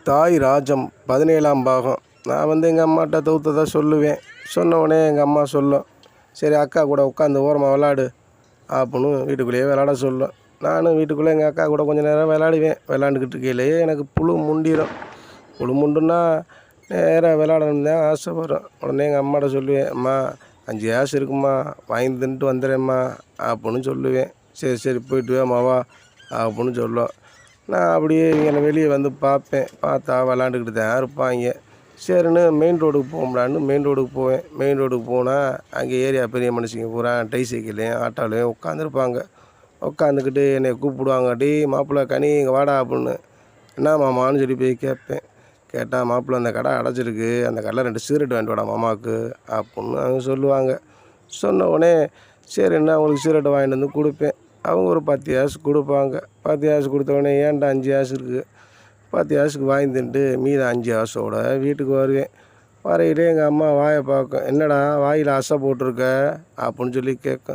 தாய் ராஜம் 17ஆம் பாகம். நான் எங்கள் அம்மாட்ட தூத்ததை சொல்லுவேன். சொன்ன உடனே எங்கள் அம்மா சொல்லும், சரி அக்கா கூட உட்காந்து ஓரமாக விளாடு அப்படின்னு வீட்டுக்குள்ளேயே விளாட சொல்லும். நானும் வீட்டுக்குள்ளே எங்கள் அக்கா கூட கொஞ்சம் நேரம் விளாடுவேன். விளாண்டுக்கிட்டு இருக்கையிலேயே எனக்கு புழு முண்டிடும். புழு முண்டுன்னா நேராக விளாடணுன்னு தான் ஆசை வரும். உடனே எங்கள் அம்மாட்ட சொல்லுவேன், அம்மா 5 காசு இருக்குமா, வாங்கி தின்ட்டு வந்துடுறேம்மா அப்படின்னு சொல்லுவேன். சரி சரி போயிட்டு வேமாவா அப்படின்னு சொல்லும். நான் அப்படியே இவங்களை வெளியே வந்து பார்ப்பேன். பார்த்தா விளாண்டுக்கிட்டு தான் இருப்பாங்க. சரின்னு மெயின் ரோடுக்கு போகலான்னு மெயின் ரோடுக்கு போவேன். மெயின் ரோடுக்கு போனால் அங்கே ஏரியா பெரிய மனுஷங்க பூரா டை சைக்கிள்லையும் ஆட்டோலையும் உட்காந்துருப்பாங்க. உட்காந்துக்கிட்டு என்னை கூப்பிடுவாங்க, டேய் மாப்பிள்ளை கனி இங்கே வாடா அப்படின்னு. என்ன மாமான்னு சொல்லி போய் கேட்பேன். கேட்டால் மாப்பிள்ளை அந்த கடை அடைச்சிருக்கு, அந்த கடையில் 2 சிகரெட் வாங்கிட்டு வாடா மாமாவுக்கு அப்படின்னு அவங்க சொல்லுவாங்க. சொன்ன உடனே சரின்னா அவங்களுக்கு சிகரெட்டை வாங்கிட்டு வந்து கொடுப்பேன். அவங்க ஒரு 10 காசு கொடுப்பாங்க. 10 காசு கொடுத்த உடனே ஏன்டா 5 காசு இருக்குது, 10 காசுக்கு வாங்கி தின்ட்டு மீதம் 5 காசோட வீட்டுக்கு வருவேன். வரையிலே எங்கள் அம்மா வாயை பார்க்கும், என்னடா வாயில் அசை போட்டிருக்க அப்படின்னு சொல்லி கேட்கும்.